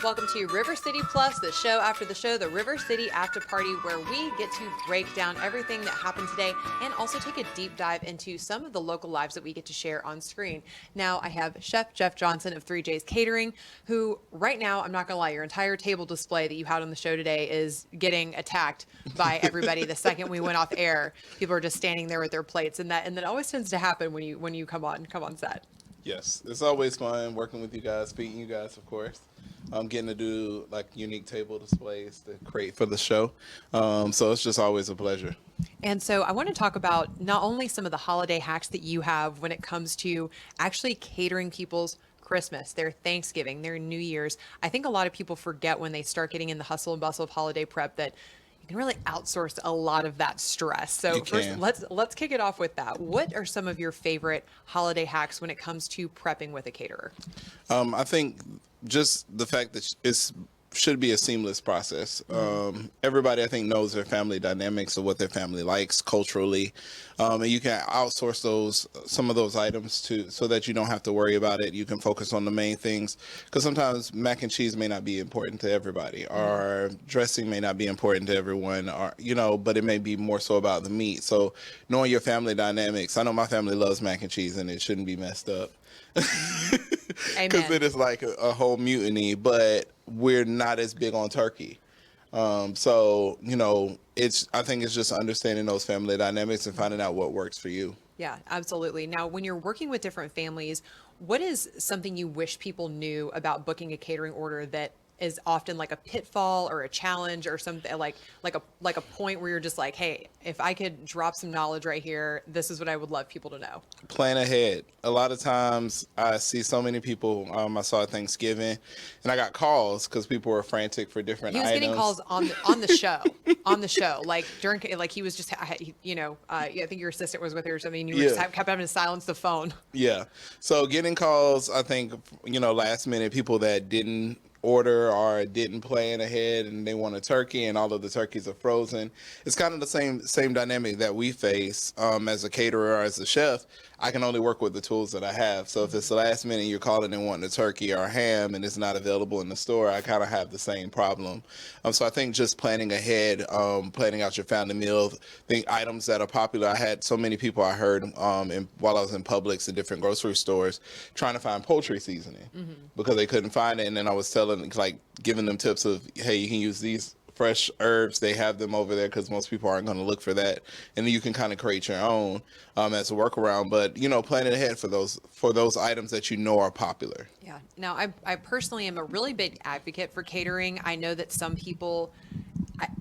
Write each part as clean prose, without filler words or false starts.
Welcome to River City Plus, the show after the show, the River City After Party, where we get to break down everything that happened today and also take a deep dive into some of the local lives that we get to share on screen. Now, I have Chef Jeff Johnson of 3J's Catering, who right now, I'm not going to lie, your entire table display that you had on the show today is getting attacked by everybody the second we went off air. People are just standing there with their plates, and that always tends to happen when you come on set. Yes, it's always fun working with you guys, feeding you guys, of course. I'm getting to do like unique table displays to create for the show. So it's just always a pleasure. And so I want to talk about not only some of the holiday hacks that you have when it comes to actually catering people's Christmas, their Thanksgiving, their New Year's. I think a lot of people forget when they start getting in the hustle and bustle of holiday prep that you can really outsource a lot of that stress. So You first, can. let's kick it off with that. What are some of your favorite holiday hacks when it comes to prepping with a caterer? I think just the fact that it's should be a seamless process. Everybody, I think, knows their family dynamics of what their family likes culturally, and you can outsource some of those items to so that you don't have to worry about it. You can focus on the main things because sometimes mac and cheese may not be important to everybody, or dressing may not be important to everyone, or but it may be more so about the meat. So knowing your family dynamics, I know my family loves mac and cheese, and it shouldn't be messed up. Because Amen. it is like a whole mutiny, but we're not as big on turkey. So it's I think it's just understanding those family dynamics and finding out what works for you. Yeah, absolutely. Now, when you're working with different families, what is something you wish people knew about booking a catering order that is often like a pitfall or a challenge or something like a point where you're just like, hey, if I could drop some knowledge right here, this is what I would love people to know. Plan ahead. A lot of times I see so many people. I saw at Thanksgiving, and I got calls because people were frantic for different He was getting items. calls on the show, on the show, like during like he was just I think your assistant was with her or something. And you were just Yeah. kept having to silence the phone. Yeah. So getting calls, I think, last minute, people that didn't order or didn't plan ahead and they want a turkey and all of the turkeys are frozen. It's kind of the same dynamic that we face as a caterer or as a chef. I can only work with the tools that I have. So if it's the last minute you're calling and wanting a turkey or a ham and it's not available in the store, I kind of have the same problem. So I think just planning ahead, planning out your family meal, the items that are popular. I had so many people I heard while I was in Publix and different grocery stores trying to find poultry seasoning because they couldn't find it. And then I was giving them tips of, hey, you can use these fresh herbs. They have them over there because most people aren't going to look for that. And then you can kind of create your own as a workaround. But, plan it ahead for those items that are popular. Yeah. Now, I personally am a really big advocate for catering. I know that some people,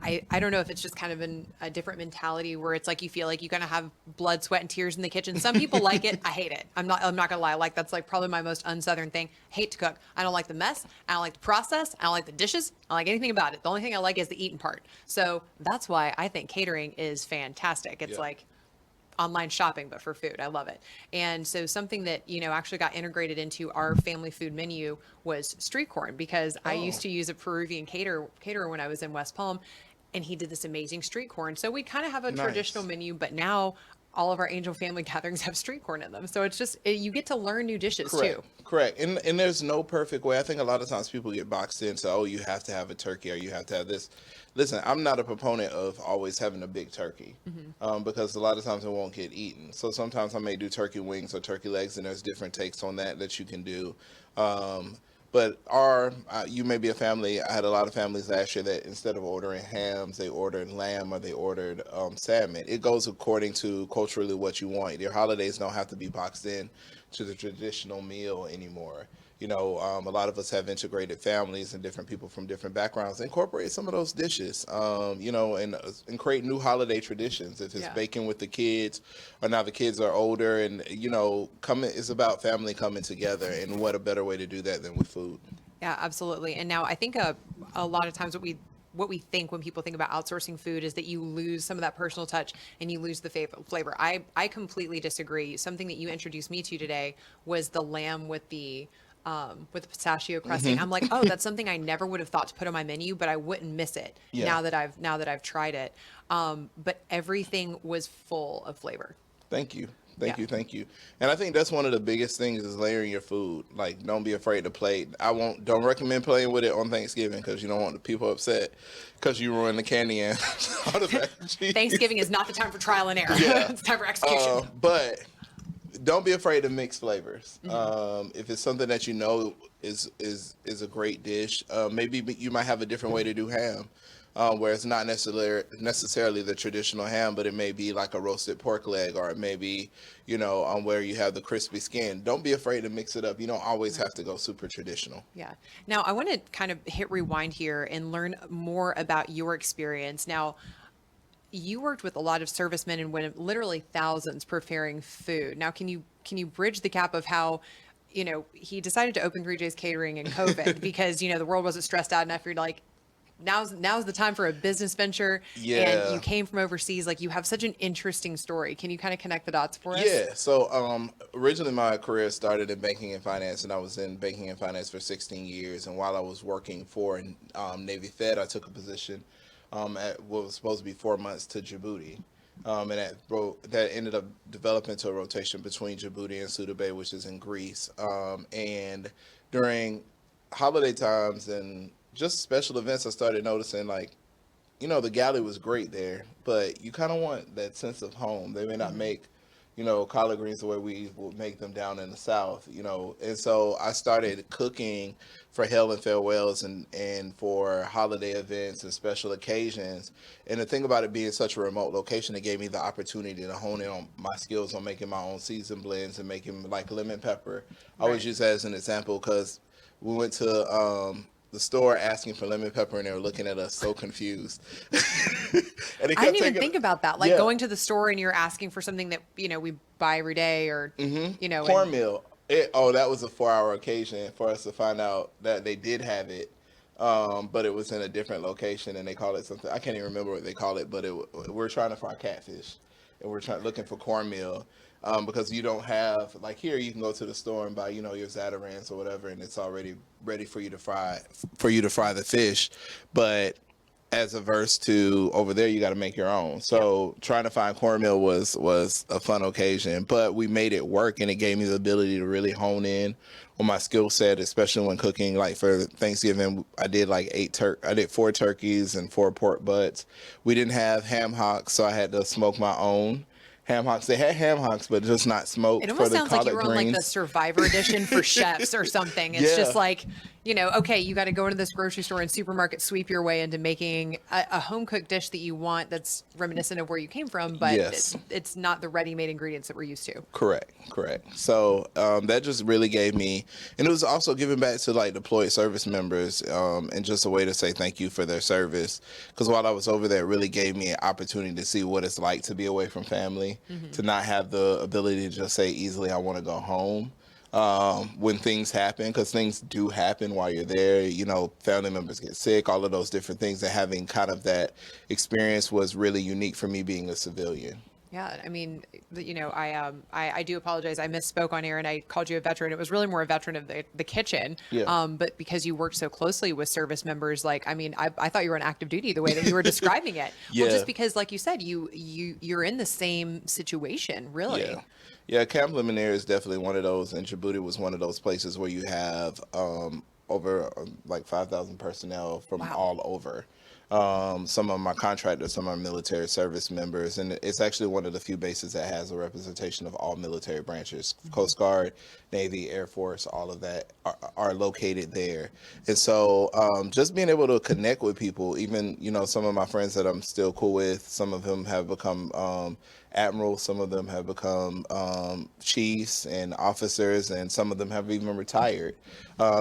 I don't know if it's just kind of a different mentality where it's like you feel like you kind of have blood, sweat, and tears in the kitchen. Some people like it. I hate it. I'm not gonna lie. Like that's like probably my most un-Southern thing. Hate to cook. I don't like the mess. I don't like the process. I don't like the dishes. I don't like anything about it. The only thing I like is the eating part. So that's why I think catering is fantastic. It's Yeah. like online shopping, but for food. I love it. And so something that, actually got integrated into our family food menu was street corn because I Oh, used to use a Peruvian caterer when I was in West Palm and he did this amazing street corn. So we kind of have a traditional nice. menu, but now all of our Angel family gatherings have street corn in them. So it's just, you get to learn new dishes Correct. too. Correct. And there's no perfect way. I think a lot of times people get boxed into, oh, you have to have a turkey or you have to have this. Listen, I'm not a proponent of always having a big turkey because a lot of times it won't get eaten. So sometimes I may do turkey wings or turkey legs, and there's different takes on that you can do. But you may be a family. I had a lot of families last year that instead of ordering hams, they ordered lamb or they ordered salmon. It goes according to culturally what you want. Your holidays don't have to be boxed in to the traditional meal anymore. A lot of us have integrated families and different people from different backgrounds. Incorporate some of those dishes, and create new holiday traditions. If it's Yeah. baking with the kids, or now the kids are older, and it's about family coming together. And what a better way to do that than with food? Yeah, absolutely. And now I think a lot of times what we think when people think about outsourcing food is that you lose some of that personal touch and you lose the flavor. I completely disagree. Something that you introduced me to today was the lamb with the pistachio crusting. I'm like, oh, that's something I never would have thought to put on my menu, but I wouldn't miss it Yeah. now that I've tried it. But everything was full of flavor. Thank you. Thank Yeah. you, thank you. And I think that's one of the biggest things is layering your food. Like, don't be afraid to play. Don't recommend playing with it on Thanksgiving because you don't want the people upset because you ruin the candy and all the mac and cheese. Thanksgiving is not the time for trial and error. Yeah. It's time for execution. But don't be afraid to mix flavors. Mm-hmm. If it's something that you know is a great dish, maybe you might have a different way to do ham, where it's not necessarily the traditional ham, but it may be like a roasted pork leg, or it may be, where you have the crispy skin. Don't be afraid to mix it up. You don't always have to go super traditional. Yeah. Now, I want to kind of hit rewind here and learn more about your experience. Now, you worked with a lot of servicemen and women, literally thousands, preparing food. Now, can you bridge the gap of how, he decided to open 3J's Catering in COVID because the world wasn't stressed out enough. You're like, now's the time for a business venture. Yeah. And you came from overseas. Like, you have such an interesting story. Can you kind of connect the dots for us? Yeah. So originally my career started in banking and finance, and I was in banking and finance for 16 years. And while I was working for Navy Fed, I took a position at what was supposed to be 4 months to Djibouti. And that ended up developing to a rotation between Djibouti and Suda Bay, which is in Greece. And during holiday times and just special events, I started noticing, like, the galley was great there, but you kind of want that sense of home. They may not make, collard greens the way we would make them down in the South, And so I started cooking for Hail and Farewells and for holiday events and special occasions. And the thing about it being such a remote location, it gave me the opportunity to hone in on my skills on making my own seasoned blends and making like lemon pepper. I always use that as an example because we went to the store asking for lemon pepper and they were looking at us so confused. And I didn't even think about that. Like, Yeah. going to the store and you're asking for something that, we buy every day, or, cornmeal. That was a 4-hour occasion for us to find out that they did have it, but it was in a different location and they call it something. I can't even remember what they call it, but we're trying to fry catfish and we're looking for cornmeal. Because you don't have, like, here you can go to the store and buy, your Zatarans or whatever, and it's already ready for you to fry the fish. But as averse to over there, you got to make your own. So trying to find cornmeal was a fun occasion, but we made it work, and it gave me the ability to really hone in on my skill set, especially when cooking. Like for Thanksgiving, I did like 4 turkeys and 4 pork butts. We didn't have ham hocks, so I had to smoke my own ham hocks. They had ham hocks, but just not smoked. It For almost the sounds like you collard were on like the greens. Survivor edition for chefs or something. It's Yeah. just like, okay, you got to go into this grocery store and supermarket, sweep your way into making a home cooked dish that you want that's reminiscent of where you came from, but Yes. it's not the ready-made ingredients that we're used to. Correct. So that just really gave me, and it was also giving back to like deployed service members, and just a way to say thank you for their service. Because while I was over there, it really gave me an opportunity to see what it's like to be away from family, to not have the ability to just say easily, I want to go home. When things happen, because things do happen while you're there, family members get sick, all of those different things, and having kind of that experience was really unique for me being a civilian. Yeah, I mean, I do apologize. I misspoke on air and I called you a veteran. It was really more a veteran of the kitchen. Yeah. But because you worked so closely with service members, like, I mean, I thought you were on active duty the way that you were describing it. Yeah. Well, just because, like you said, you're in the same situation, really. Yeah. Yeah, Camp Lemonnier is definitely one of those, and Djibouti was one of those places where you have over like 5,000 personnel from Wow. all over. Some of my contractors, some are military service members, and it's actually one of the few bases that has a representation of all military branches. Coast Guard, Navy, Air Force, all of that are located there. And so just being able to connect with people, even, some of my friends that I'm still cool with, some of them have become admirals, some of them have become chiefs and officers, and some of them have even retired.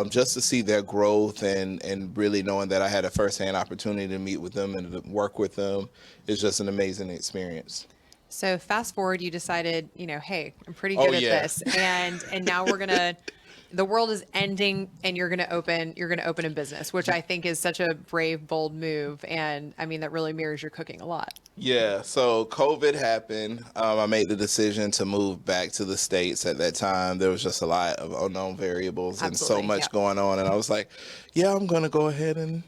Just to see their growth and really knowing that I had a firsthand opportunity to meet with them and to work with them is just an amazing experience. So fast forward, you decided, hey, I'm pretty Oh, good at yeah. this, and now the world is ending, and you're gonna open a business, which I think is such a brave, bold move, and I mean that really mirrors your cooking a lot. Yeah, so COVID happened. I made the decision to move back to the States at that time. There was just a lot of unknown variables and so Absolutely, much yeah. going on. And I was like, yeah, I'm going to go ahead and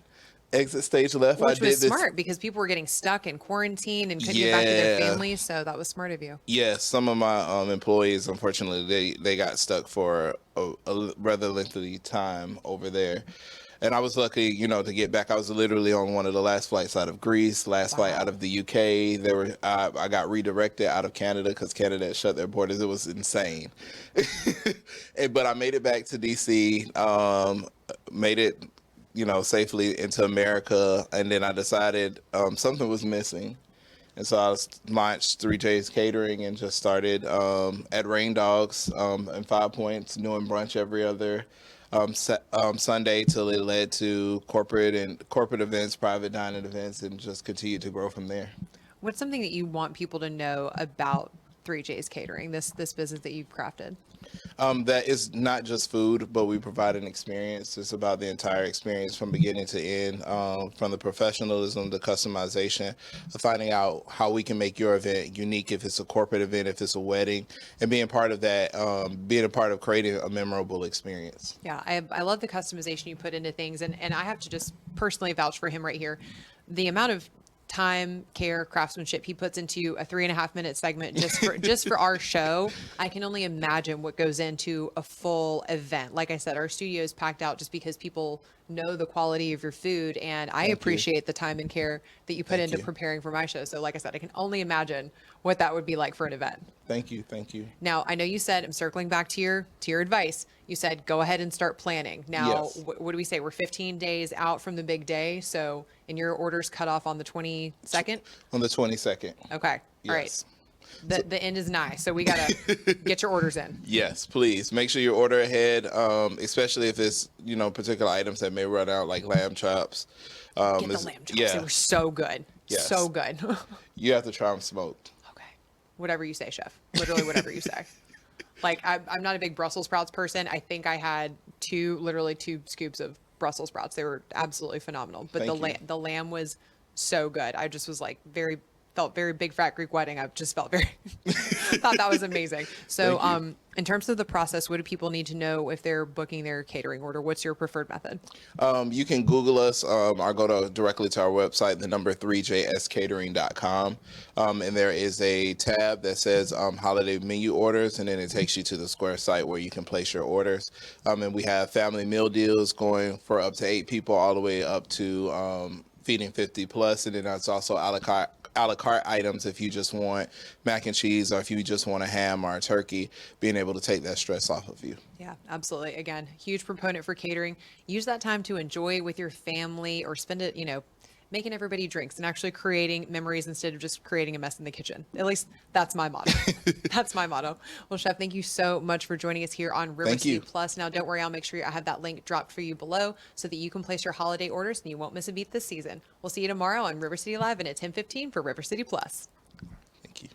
exit stage left. I Which was did this. smart because people were getting stuck in quarantine and couldn't get back to their Yeah. families. So that was smart of you. Yes, some of my employees, unfortunately, they got stuck for a rather lengthy time over there. And I was lucky, to get back. I was literally on one of the last flights out of Greece, last flight out Wow. of the UK. I got redirected out of Canada because Canada had shut their borders. It was insane. But I made it back to DC, made it, safely into America. And then I decided something was missing. And so launched 3J's Catering and just started at Rain Dogs in 5 Points, doing brunch every other Sunday till it led to corporate events, private dining events, and just continued to grow from there. What's something that you want people to know about 3J's Catering, this business that you've crafted? That is not just food, but we provide an experience. It's about the entire experience from beginning to end, from the professionalism, the customization, to finding out how we can make your event unique if it's a corporate event, if it's a wedding, and being part of that, being a part of creating a memorable experience. Yeah, I love the customization you put into things. And I have to just personally vouch for him right here. The amount of time, care, craftsmanship he puts into a 3.5 minute segment just for our show. I can only imagine what goes into a full event. Like I said, our studio is packed out just because people know the quality of your food, and I appreciate the time and care that you put Thank into you. preparing for my show. So like I said, I can only imagine what that would be like for an event. Thank you. Thank you. Now, I know you said, I'm circling back to your advice. You said go ahead and start planning. Now, Yes. what do we say? We're 15 days out from the big day. So, and your orders cut off on the 22nd? On the 22nd. Okay. All right. Yes. The end is nigh. So we got to get your orders in. Yes, please make sure you order ahead, especially if it's particular items that may run out, like lamb chops. Get the lamb chops. Yeah, They were so good. Yes. So good. you have to try them smoked. Okay. Whatever you say, chef. Literally whatever you say. Like, I'm not a big Brussels sprouts person. I think I had literally two scoops of Brussels sprouts. They were absolutely phenomenal. But Thank you. the lamb was so good. I just was like felt very big fat Greek wedding. I just felt very thought that was amazing. So Thank you. in terms of the process, what do people need to know if they're booking their catering order? What's your preferred method? You can Google us or go directly to our website, the number 3jscatering.com. And there is a tab that says holiday menu orders, and then it takes you to the Square site where you can place your orders. And we have family meal deals going for up to 8 people, all the way up to feeding 50 plus. And then that's also a la carte items if you just want mac and cheese, or if you just want a ham or a turkey, being able to take that stress off of you. Yeah, absolutely. Again, huge proponent for catering. Use that time to enjoy with your family or spend it, making everybody drinks and actually creating memories instead of just creating a mess in the kitchen. At least that's my motto. That's my motto. Well, Chef, thank you so much for joining us here on River Thank City you. Plus. Now, don't worry, I'll make sure I have that link dropped for you below so that you can place your holiday orders and you won't miss a beat this season. We'll see you tomorrow on River City Live and at 10:15 for River City Plus. Thank you.